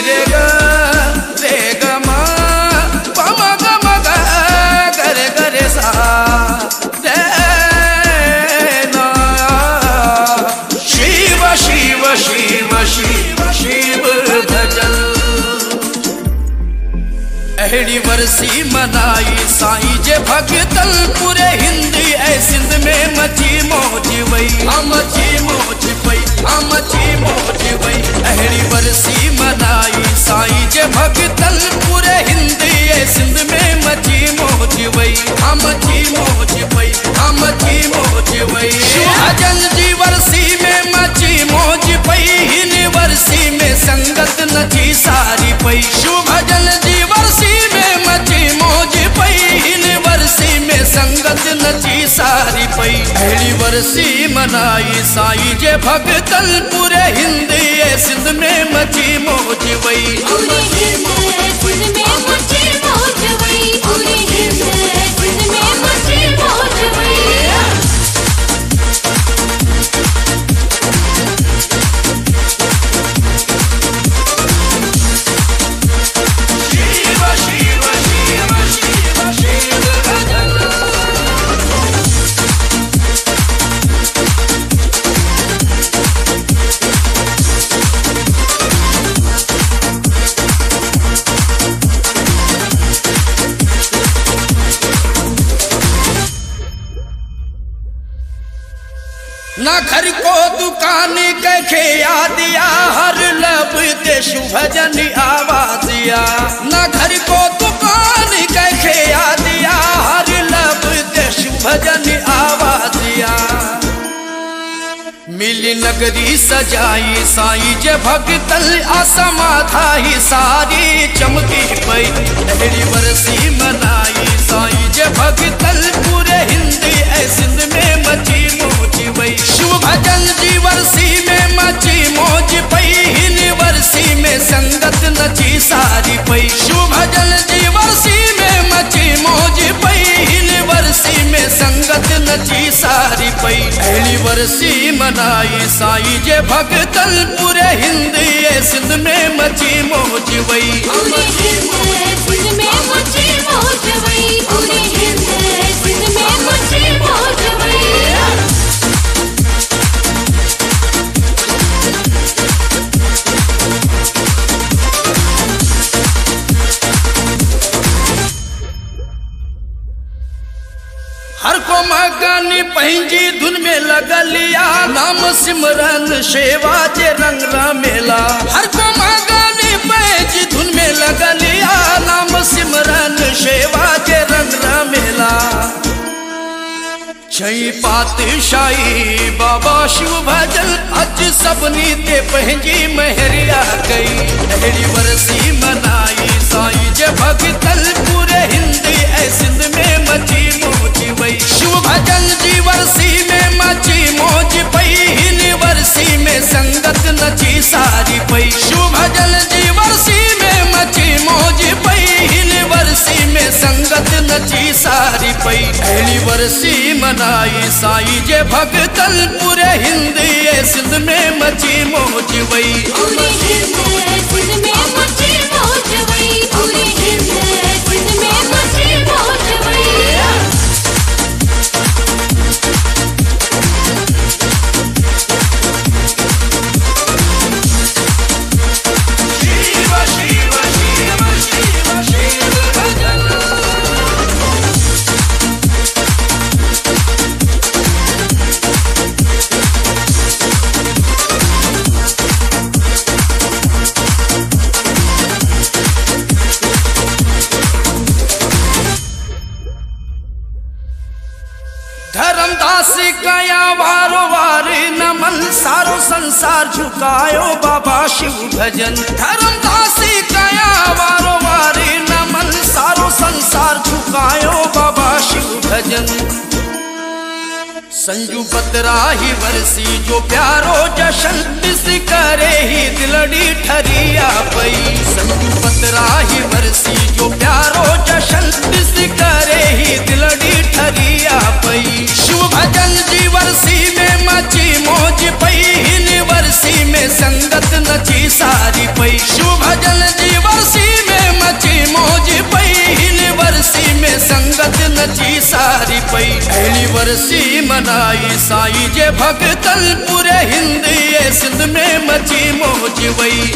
रे ग रे ग म प म ग म ग ग रे ग रे सा रे ना। शिव शिव शिव शिव शिव भजन अहड़ी वर्षी मनाई साईं जे भगतल पूरे हिंदी ऐ सिंध में मची मौज वई मची मौज वई मची मौज वई। अहड़ी वर्षी मनाई साईं जे भगतल पूरे हिंदी ऐ सिंध में मची मौज वई मची मौज वई मची मौज वई। भजन जी वर्षी में मची मौज पई हिन वर्षी में संगत नची सारी पई। भजन जी वर्षी में मची मौज पई हिन वर्षी में संगत नची सारी पई। अहड़ी वर्षी मनाई साईं जे भगतल पूरे हिंदी ऐ सिंध में मची मौज वई मची मौज वई मची मौज वई पूरे हिंद सिंध में मची मौज वई। ना घर को दुकान कखे यादिया हर लब ते शुभ भजन आवाजिया। ना घर को दुकान कखे यादिया हर लब ते शुभ भजन आवाजिया। मिली नगरी सजाई साईं जे भगतल असमाधाई सारी चमकी पई। अहड़ी वर्षी मनाई साईं जे भगतल पूरे हिंदी ऐ सिंध में मची मौज वई। शिव भजन जी वर्षी में मची मौज पई हिन वर्षी में संगत नची सारी पई। शिव भजन जी वर्षी में मची मौज पई हिन वर्षी में संगत नची सारी पई। अहड़ी वर्षी मनाई साईं जे भगतल पूरे हिंदी ऐ सिंध में मची मौज वई पूरे हिंद सिंध में मची मौज वई पूरे हिंद सिंध में मची मौज वई। हर को मगनी पंहिंजी धुन में लगलिया नाम सिमरन सेवा जे रंग रमेला। हर को मगनी पंहिंजी धुन में लगलिया नाम सिमरन सेवा जे रंग रमेला। छई पातशाही बाबा शिव भजन अज सबनी ते पंहिंजी महरिया कई। अहड़ी वर्षी मनाई साईं जे भगतल पूरे हिंदी ऐ सिंध में मची मौज वई। शिव भजन जी वर्षी में मची मौज पई हिन वर्षी में संगत नची सारी पई। शिव भजन जी वर्षी में मची मौज पई हिन वर्षी में संगत नची सारी पई। अहड़ी वर्षी मनाई साईं जे भगतल पूरे हिंदी ऐ सिंध में मची मौज वई पूरे हिंद सिंध में मची मौज वई पूरे हिंद सिंध में मची मौज वई। धर्मदास कया वारो वार नमन सारो संसार झुकायो बाबा शिव भजन। धर्मदास कया वारो वार नमन सारो संसार झुकायो बाबा शिव भजन। संजू बतराही वर्षी जो प्यारो जशन दिस करे ही दिलड़ी ठरिया पई। संजू बतराही वर्षी जो प्यारो जशन दिस करे ही दिलड़ी ठरिया पई। शिव भजन जी वर्षी में मची मौज पई हिन वर्षी में संगत नची सारी पई। शिव पई एनिवर्सरी मनाई साईं जे भगतन पूरे हिंद सिंध में मची मौज वई।